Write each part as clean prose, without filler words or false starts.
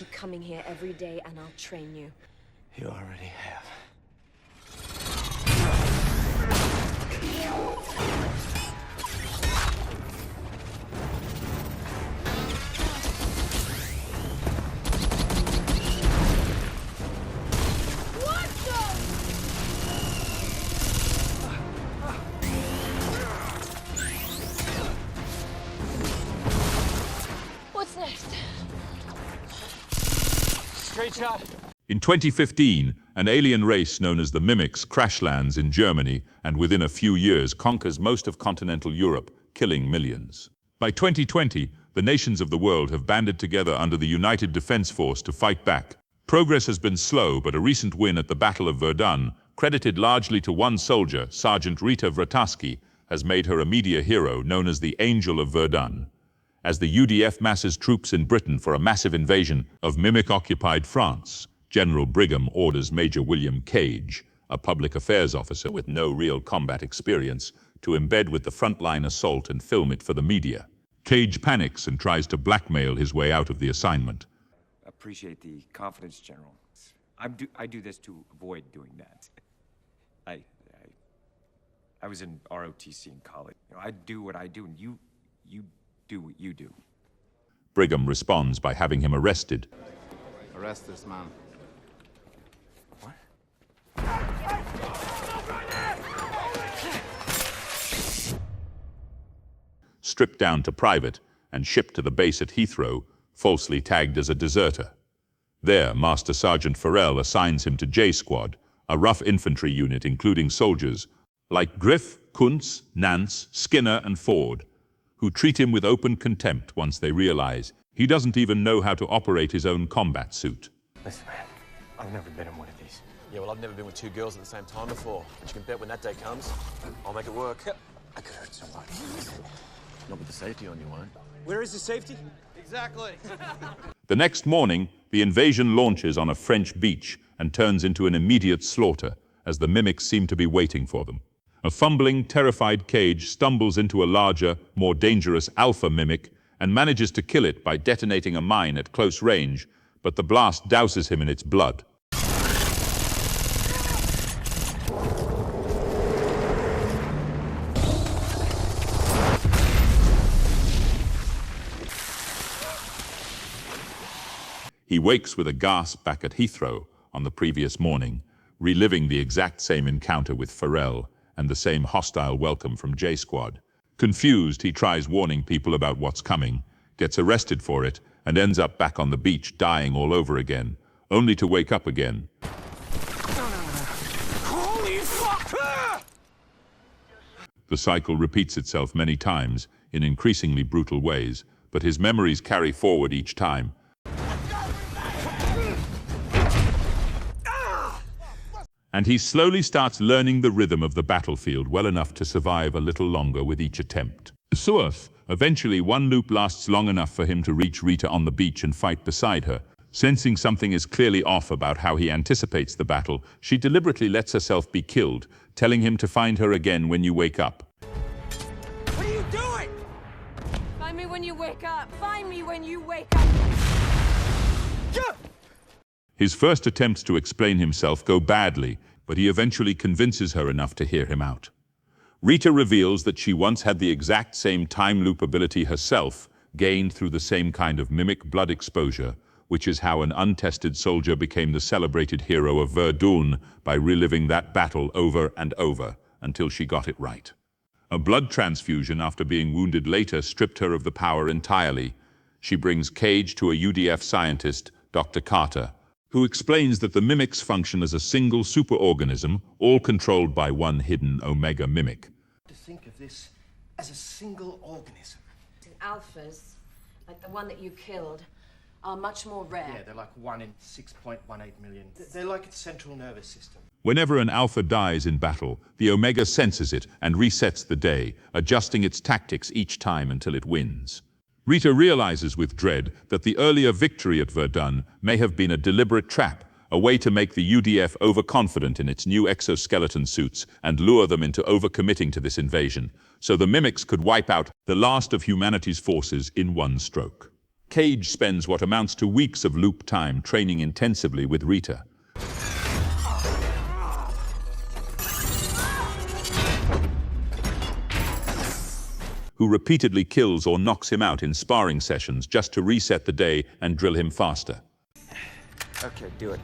Keep coming here every day and I'll train you. You already have. What's next? Straight shot. In 2015, an alien race known as the Mimics crash lands in Germany and within a few years conquers most of continental Europe, killing millions. By 2020, the nations of the world have banded together under the United Defense Force to fight back. Progress has been slow, but a recent win at the Battle of Verdun, credited largely to one soldier, Sergeant Rita Vrataski, has made her a media hero known as the Angel of Verdun. As the UDF masses troops in Britain for a massive invasion of Mimic-occupied France, General Brigham orders Major William Cage, a public affairs officer with no real combat experience, to embed with the frontline assault and film it for the media. Cage panics and tries to blackmail his way out of the assignment. Appreciate the confidence, General. I do this to avoid doing that. I was in ROTC in college. You know, I do what I do, and you do what you do. Brigham responds by having him arrested. Arrest this man. What? Stripped down to private and shipped to the base at Heathrow, falsely tagged as a deserter. There, Master Sergeant Farrell assigns him to J Squad, a rough infantry unit including soldiers like Griff, Kuntz, Nance, Skinner, and Ford, who treat him with open contempt once they realize he doesn't even know how to operate his own combat suit. Listen, man, I've never been in one of these. Yeah, well, I've never been with two girls at the same time before. But you can bet when that day comes, I'll make it work. I could hurt somebody. Not with the safety on, you won't. Where is the safety? Exactly. The next morning, the invasion launches on a French beach and turns into an immediate slaughter as the Mimics seem to be waiting for them. A fumbling, terrified Cage stumbles into a larger, more dangerous Alpha Mimic and manages to kill it by detonating a mine at close range, but the blast douses him in its blood. He wakes with a gasp back at Heathrow on the previous morning, reliving the exact same encounter with Farrell and the same hostile welcome from J Squad. Confused, he tries warning people about what's coming, gets arrested for it, and ends up back on the beach dying all over again, only to wake up again. Holy fuck! The cycle repeats itself many times in increasingly brutal ways, but his memories carry forward each time. And he slowly starts learning the rhythm of the battlefield well enough to survive a little longer with each attempt. Eventually one loop lasts long enough for him to reach Rita on the beach and fight beside her. Sensing something is clearly off about how he anticipates the battle, she deliberately lets herself be killed, telling him to find her again when you wake up. What are you doing? Find me when you wake up. Find me when you wake up. His first attempts to explain himself go badly, but he eventually convinces her enough to hear him out. Rita reveals that she once had the exact same time loop ability herself, gained through the same kind of mimic blood exposure, which is how an untested soldier became the celebrated hero of Verdun by reliving that battle over and over until she got it right. A blood transfusion after being wounded later stripped her of the power entirely. She brings Cage to a UDF scientist, Dr. Carter, who explains that the mimics function as a single superorganism, all controlled by one hidden Omega mimic. To think of this as a single organism. Alphas, like the one that you killed, are much more rare. Yeah, they're like 1 in 6.18 million. They're like its central nervous system. Whenever an alpha dies in battle, the Omega senses it and resets the day, adjusting its tactics each time until it wins. Rita realizes with dread that the earlier victory at Verdun may have been a deliberate trap, a way to make the UDF overconfident in its new exoskeleton suits and lure them into overcommitting to this invasion, so the Mimics could wipe out the last of humanity's forces in one stroke. Cage spends what amounts to weeks of loop time training intensively with Rita. Who repeatedly kills or knocks him out in sparring sessions just to reset the day and drill him faster. Okay, do it.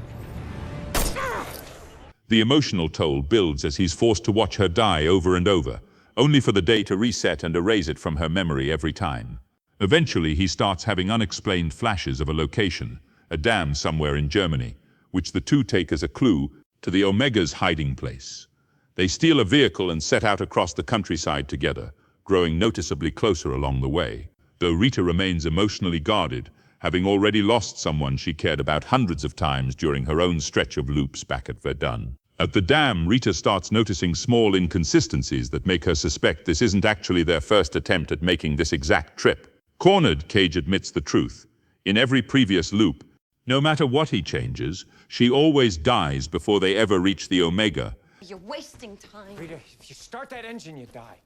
The emotional toll builds as he's forced to watch her die over and over, only for the day to reset and erase it from her memory every time. Eventually, he starts having unexplained flashes of a location, a dam somewhere in Germany, which the two take as a clue to the Omega's hiding place. They steal a vehicle and set out across the countryside together, growing noticeably closer along the way, though Rita remains emotionally guarded, having already lost someone she cared about hundreds of times during her own stretch of loops back at Verdun. At the dam, Rita starts noticing small inconsistencies that make her suspect this isn't actually their first attempt at making this exact trip. Cornered, Cage admits the truth. In every previous loop, no matter what he changes, she always dies before they ever reach the Omega. You're wasting time. Rita, if you start that engine, you die.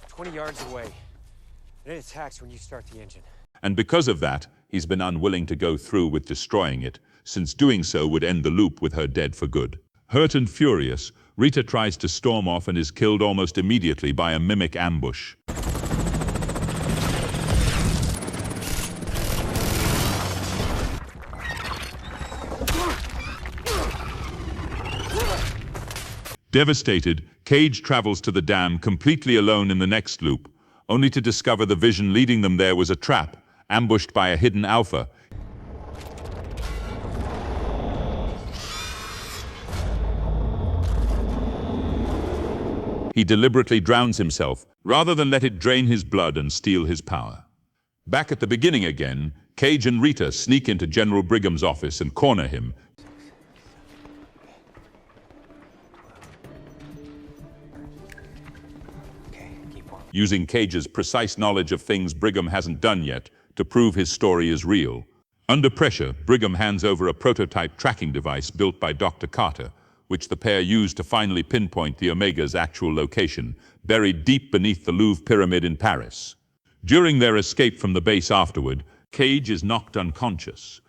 20 yards away. And it attacks when you start the engine. And because of that, he's been unwilling to go through with destroying it, since doing so would end the loop with her dead for good. Hurt and furious, Rita tries to storm off and is killed almost immediately by a mimic ambush. Devastated, Cage travels to the dam completely alone in the next loop, only to discover the vision leading them there was a trap, ambushed by a hidden Alpha. He deliberately drowns himself, rather than let it drain his blood and steal his power. Back at the beginning again, Cage and Rita sneak into General Brigham's office and corner him. Using Cage's precise knowledge of things Brigham hasn't done yet to prove his story is real. Under pressure, Brigham hands over a prototype tracking device built by Dr. Carter, which the pair use to finally pinpoint the Omega's actual location, buried deep beneath the Louvre Pyramid in Paris. During their escape from the base afterward, Cage is knocked unconscious.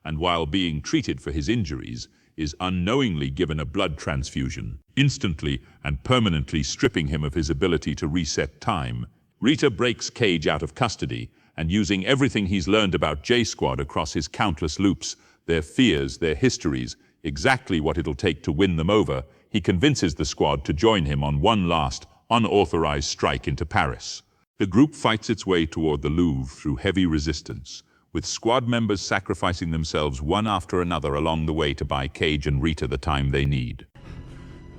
And while being treated for his injuries, is unknowingly given a blood transfusion, instantly and permanently stripping him of his ability to reset time. Rita breaks Cage out of custody, and using everything he's learned about J-Squad across his countless loops, their fears, their histories, exactly what it'll take to win them over, he convinces the squad to join him on one last, unauthorized strike into Paris. The group fights its way toward the Louvre through heavy resistance, with squad members sacrificing themselves one after another along the way to buy Cage and Rita the time they need.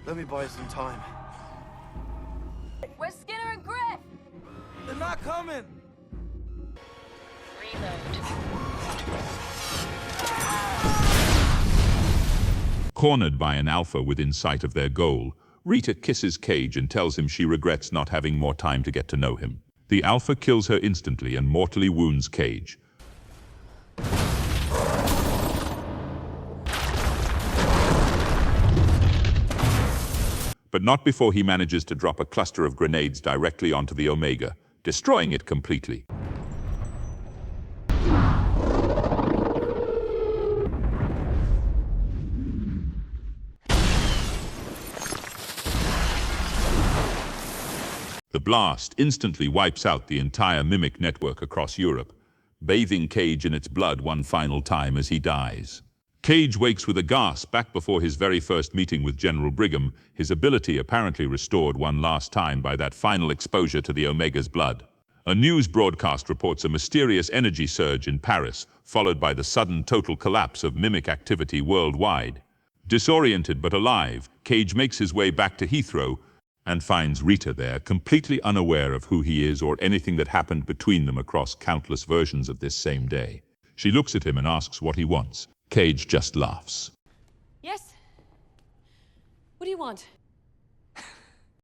Let me buy you some time. Where's Skinner and Griff? They're not coming! Cornered by an Alpha within sight of their goal, Rita kisses Cage and tells him she regrets not having more time to get to know him. The Alpha kills her instantly and mortally wounds Cage. But not before he manages to drop a cluster of grenades directly onto the Omega, destroying it completely. The blast instantly wipes out the entire Mimic network across Europe, bathing Cage in its blood one final time as he dies. Cage wakes with a gasp back before his very first meeting with General Brigham, his ability apparently restored one last time by that final exposure to the Omega's blood. A news broadcast reports a mysterious energy surge in Paris, followed by the sudden total collapse of Mimic activity worldwide. Disoriented but alive, Cage makes his way back to Heathrow and finds Rita there, completely unaware of who he is or anything that happened between them across countless versions of this same day. She looks at him and asks what he wants. Cage just laughs. Yes? What do you want?